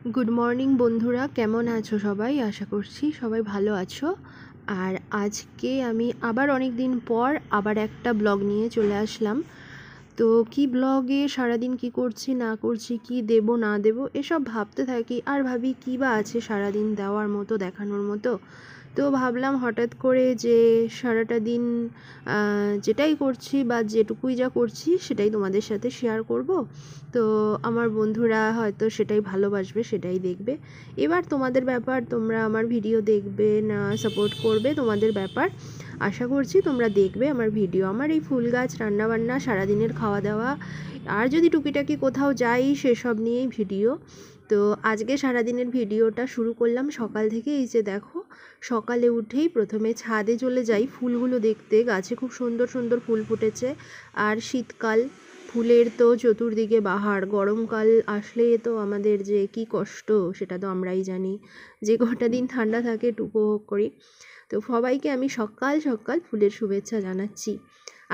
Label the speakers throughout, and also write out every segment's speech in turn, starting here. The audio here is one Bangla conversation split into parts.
Speaker 1: গুড মর্নিং বন্ধুরা, কেমন আছো সবাই? আশা করছি সবাই ভালো আছো। আর আজকে আমি আবার অনেক দিন পর আবার একটা ব্লগ নিয়ে চলে আসলাম। তো কি ব্লগে সারাদিন কি করছি না করছি, কি দেব না দেব এসব ভাবতে থাকি, আর ভাবি কী বা আছে সারাদিন দেওয়ার মতো, দেখানোর মতো। তো ভাবলাম হঠাৎ করে যে সারাটা দিন যেটাই করছি বা যেটুকুই যা করছি সেটাই তোমাদের সাথে শেয়ার করব। তো আমার বন্ধুরা হয়তো সেটাই ভালোবাসবে, সেটাই দেখবে। এবার তোমাদের ব্যাপার, তোমরা আমার ভিডিও দেখবে না সাপোর্ট করবে তোমাদের ব্যাপার। আশা করছি তোমরা দেখবে আমার ভিডিও, আমার এই ফুল গাছ, রান্নাবান্না, সারাদিনের খাওয়া দাওয়া, আর যদি টুকিটাকি কোথাও যাই সেসব নিয়েই ভিডিও। তো আজকে সারাদিনের ভিডিওটা শুরু করলাম সকাল থেকে। এই যে দেখো, সকালে উঠেই প্রথমে ছাদে চলে যাই ফুলগুলো দেখতে। গাছে খুব সুন্দর সুন্দর ফুল ফুটেছে। আর শীতকাল, ফুলের তো চতুর্দিকে বাহার। গরমকাল আসলে তো আমাদের যে কি কষ্ট সেটা তো আমরাই জানি। যে কটা দিন ঠান্ডা থাকে একটু উপভোগ করি। তো সবাইকে আমি সকাল সকাল ফুলের শুভেচ্ছা জানাচ্ছি।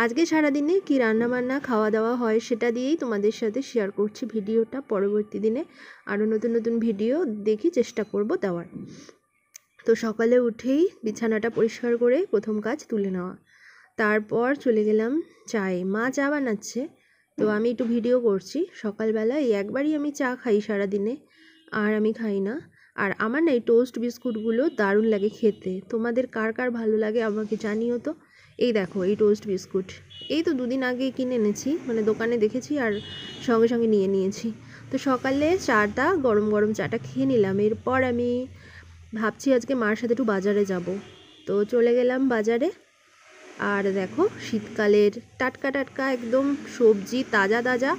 Speaker 1: আজকে সারাদিনে কি রান্নাবান্না খাওয়া দাওয়া হয় সেটা দিয়েই তোমাদের সাথে শেয়ার করছি ভিডিওটা। পরবর্তী দিনে আরও নতুন নতুন ভিডিও দেখি, চেষ্টা করব দেওয়ার। তো সকালে উঠেই বিছানাটা পরিষ্কার করে প্রথম কাজ তুলে নেওয়া। তারপর চলে গেলাম চায়ে। মা চা বানাচ্ছে, তো আমি একটু ভিডিও করছি। সকালবেলা এই একবারই আমি চা খাই সারাদিনে, আর আমি খাই না। আর আমার না এই টোস্ট বিস্কুটগুলো দারুণ লাগে খেতে। তোমাদের কার কার ভালো লাগে আমাকে জানিও তো। এই দেখো, এই টোস্ট বিস্কুট এই তো দুদিন আগে কিনে এনেছি, মানে দোকানে দেখেছি আর সঙ্গে সঙ্গে নিয়ে নিয়েছি। তো সকালে চাটা, গরম গরম চাটা খেয়ে নিলাম। এরপর আমি ভাবছি আজকে মার সাথে একটু বাজারে যাব। তো চলে গেলাম বাজারে। আর দেখো, শীতকালের টাটকা টাটকা একদম সবজি, তাজা তাজা।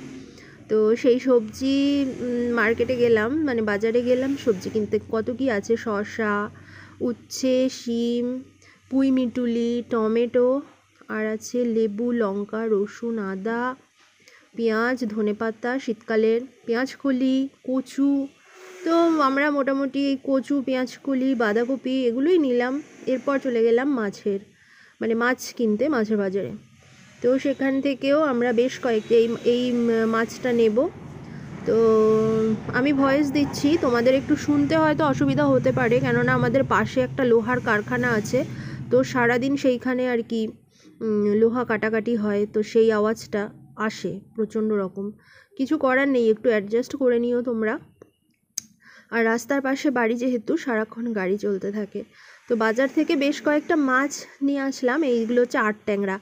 Speaker 1: তো সেই সবজি মার্কেটে গেলাম, মানে বাজারে গেলাম সবজি কিনতে। কত কি আছে, শসা, উচ্ছে, শিম, পুঁই মিটুলি, টমেটো, আর আছে লেবু, লঙ্কা, রসুন, আদা, পেঁয়াজ, ধনেপাতা, শীতকালের পেঁয়াজকলি, কচু। তো আমরা মোটামুটি এই কচু, পেঁয়াজকলি, বাঁধাকপি এগুলোই নিলাম। এরপর চলে গেলাম মাছ কিনতে, মাছের বাজারে। তো সেখান থেকেও আমরা বেশ কয়েকটি এই মাছটা নেব। তো আমি ভয়েস দিচ্ছি, তোমাদের একটু শুনতে হয়তো অসুবিধা হতে পারে, কেননা আমাদের পাশে একটা লোহার কারখানা আছে। তো সারাদিন সেইখানে আর কি লোহা কাটাকাটি হয়, তো সেই আওয়াজটা আসে প্রচণ্ড রকম। কিছু করার নেই, একটু অ্যাডজাস্ট করে নিও তোমরা। আর রাস্তার পাশে বাড়ি যেহেতু, সারাক্ষণ গাড়ি চলতে থাকে। তো বাজার থেকে বেশ কয়েকটা মাছ নিয়ে আসলাম। এইগুলো হচ্ছে আট ট্যাংরা।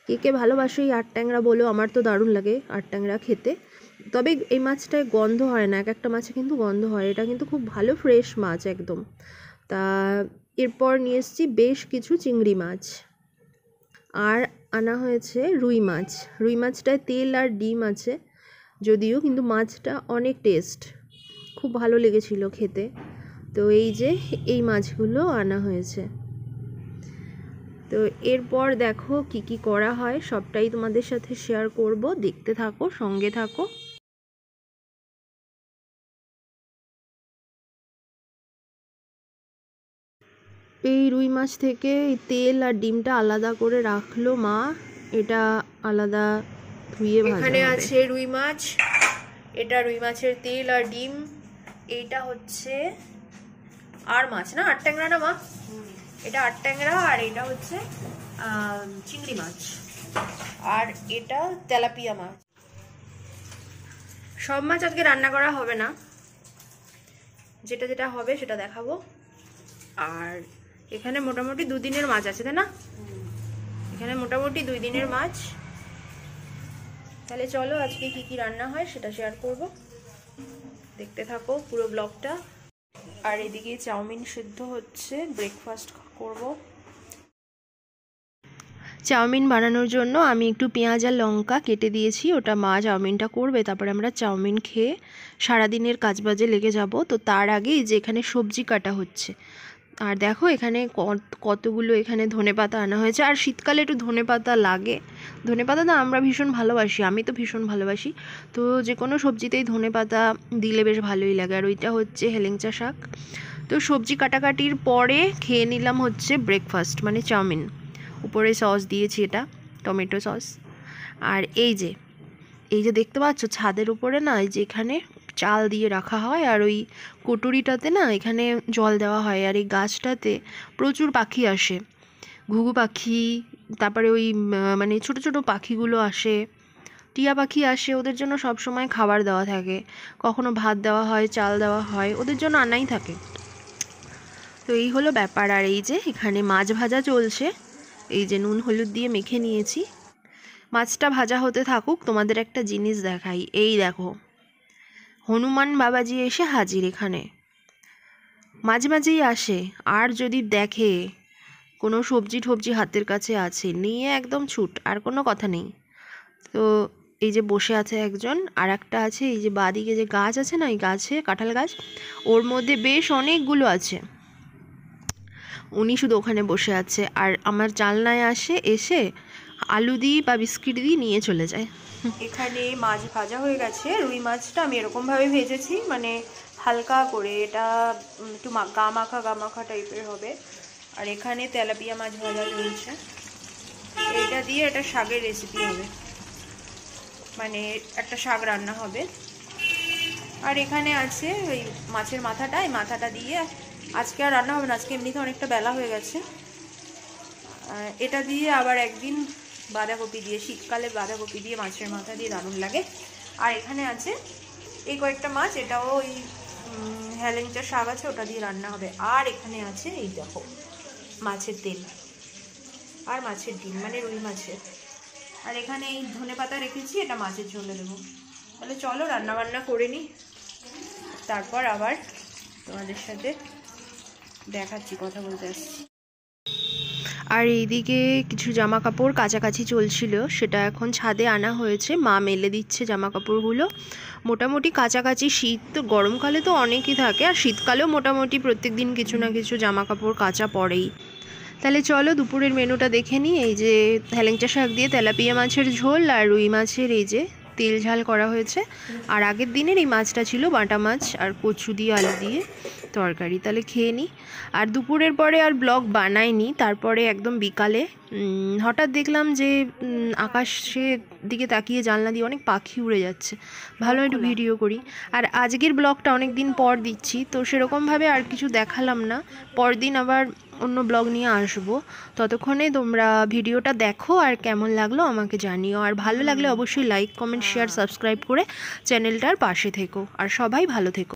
Speaker 1: কে কে ভালোবাসো এই আট ট্যাংরা বলো, আমার তো দারুণ লাগে আট ট্যাংরা খেতে। তবে এই মাছটায় গন্ধ হয় না, এক একটা মাছে কিন্তু গন্ধ হয়। এটা কিন্তু খুব ভালো ফ্রেশ মাছ একদম। তা এরপর নিয়ে এসেছি বেশ কিছু চিংড়ি মাছ, আর আনা হয়েছে রুই মাছ। রুই মাছটায় তেল আর ডিম আছে যদিও, কিন্তু মাছটা অনেক টেস্ট, খুব ভালো লেগেছিল খেতে। তো এই যে এই মাছগুলো আনা হয়েছে। তো এরপর দেখো কি কি করা হয় সবটাই তোমাদের সাথে শেয়ার করব, দেখতে থাকো, সঙ্গে থাকো। এই রুই মাছ থেকে তেল আর ডিমটা আলাদা করে রাখলো মা, এটা আলাদা ধুয়ে ভাজা হবে। এখানে আছে রুই মাছ, এটা রুই মাছের তেল আর ডিম। এইটা হচ্ছে আর মাছ না, আট ট্যাংরা না মা? এটা আট ট্যাংরা, আর এটা হচ্ছে চিংড়ি মাছ, আর এটা তেলাপিয়া মাছ। সব মাছ আজকে রান্না করা হবে না, যেটা যেটা হবে সেটা দেখাবো। আর এখানে মোটামুটি দুদিনের মাছ আছে, তাই না? এখানে মোটামুটি 2 দিনের মাছ। তাহলে চলো আজকে কি কি রান্না হয় সেটা শেয়ার করব, দেখতে থাকো পুরো ব্লগটা। আর এদিকে চাউমিন সিদ্ধ হচ্ছে, ব্রেকফাস্ট করব। চাউমিন বানানোর জন্য আমি একটু পেঁয়াজ আর লঙ্কা কেটে দিয়েছি, ওটা মা চাউমিনটা করবে, তারপরে আমরা চাউমিন খেয়ে সারাদিনের কাজবাজে লেগে যাব। তো তার আগেই যে এখানে সবজি কাটা হচ্ছে। আর দেখো এখানে কতগুলো এখানে ধনেপাতা আনা হয়েছে। আর শীতকালে একটু ধনেপাতা লাগে, ধনেপাতা তো আমরা ভীষণ ভালোবাসি, আমি তো ভীষণ ভালোবাসি। তো যে কোনো সবজিতেই ধনেপাতা দিলে বেশ ভালোই লাগে। আর ওইটা হচ্ছে হেলেঞ্চা শাক। তো সবজি কাটাকাটির পরে খেয়ে নিলাম হচ্ছে ব্রেকফাস্ট, মানে চাউমিন। উপরে সস দিয়েছি, এটা টমেটো সস। আর এই যে দেখতে পাচ্ছ ছাদের উপরে না, এই যে এখানে চাল দিয়ে রাখা হয়, আর ওই কটুরিটাতে না এখানে জল দেওয়া হয়। আর এই গাছটাতে প্রচুর পাখি আসে, ঘুঘু পাখি, তারপরে ওই মানে ছোট ছোট পাখিগুলো আসে, টিয়া পাখি আসে। ওদের জন্য সব সময় খাবার দেওয়া থাকে, কখনো ভাত দেওয়া হয়, চাল দেওয়া হয়, ওদের জন্য আনাই থাকে। তো এই হলো ব্যাপার। আর এই যে এখানে মাছ ভাজা চলছে, এই যে নুন হলুদ দিয়ে মেখে নিয়েছি। মাছটা ভাজা হতে থাকুক, তোমাদের একটা জিনিস দেখাই। এই দেখো, হনুমান বাবাজি এসে হাজির এখানে। মাঝে মাঝেই আসে, আর যদি দেখে কোনো সবজি টবজি হাতের কাছে আছে, নিয়ে একদম ছুট, আর কোনো কথা নেই। তো এই যে বসে আছে একজন, আর একটা আছে এই যে বাঁদিকে যে গাছ আছে না, এই গাছে কাঁঠাল গাছ, ওর মধ্যে বেশ অনেকগুলো আছে। উনি শুধু ওখানে বসে আছে, আর আমার জানলায় এসে আলু দিই বা বিস্কিট দিয়ে নিয়ে চলে যায়। এখানে মাছ ভাজা হয়ে গেছে। রুই মাছটা আমি এরকমভাবে ভেজেছি, মানে হালকা করে, এটা একটু গা মাখা টাইপের হবে। আর এখানে তেলাপিয়া মাছ ভাজা চলছে, এটা দিয়ে একটা শাকের রেসিপি হবে, মানে একটা শাক রান্না হবে। আর এখানে আছে ওই মাছের মাথাটা, এই মাথাটা দিয়ে আজকে আর রান্না হবে না, আজকে এমনিতে অনেকটা বেলা হয়ে গেছে। এটা দিয়ে আবার একদিন বাঁধাকপি দিয়ে, শীতকালে বাঁধাকপি দিয়ে মাছের মাথা দিয়ে দারুণ লাগে। আর এখানে আছে এই কয়েকটা মাছ, এটাও ওই হেলেঞ্চা শাক আছে, ওটা দিয়ে রান্না হবে। আর এখানে আছে এই দেখো মাছের তেল আর মাছের ডিম, মানে রুই মাছের। আর এখানে এই ধনেপাতা রেখেছি, এটা মাছের ঝোলে দেবো। তাহলে চলো রান্না বান্না করে নিই, তারপর আবার তোমাদের সাথে দেখাচ্ছি, কথা বলতে আসছি। আর এইদিকে কিছু জামা কাপড় কাচাকাছি চলছিল, সেটা এখন ছাদে আনা হয়েছে, মা মেলে দিচ্ছে জামা কাপড়গুলো। মোটামুটি কাচাকাছি, শীত গরমকালে তো অনেকই থাকে, আর শীতকালেও মোটামুটি প্রত্যেক দিন কিছু না কিছু জামা কাপড় কাচা পড়েই। তাহলে চলো দুপুরের মেনুটা দেখে নিই। এই যে হেলেঞ্চা শাক দিয়ে তেলাপিয়া মাছের ঝোল, আর রুই মাছের এই যে তেল ঝাল করা হয়েছে। আর আগের দিনের এই মাছটা ছিল বাটা মাছ আর কচু দিয়ে আলু দিয়ে তরকারি। তাহলে খেয়ে নিই। আর দুপুরের পরে আর ব্লগ বানাইনি, তারপরে একদম বিকালে হঠাৎ দেখলাম যে আকাশের দিকে তাকিয়ে জানলা দিয়ে অনেক পাখি উড়ে যাচ্ছে, ভালো একটু ভিডিও করি। আর আজকের ব্লগটা অনেক দিন পর দিচ্ছি, তো সেরকমভাবে আর কিছু দেখালাম না, পরদিন আবার অন্য ব্লগ নিয়ে আসবো। ততক্ষণে তোমরা ভিডিওটা দেখো, আর কেমন লাগলো আমাকে জানিও। আর ভালো লাগলে অবশ্যই লাইক, কমেন্ট, শেয়ার, সাবস্ক্রাইব করে চ্যানেলটার পাশে থেকো। আর সবাই ভালো থেকো।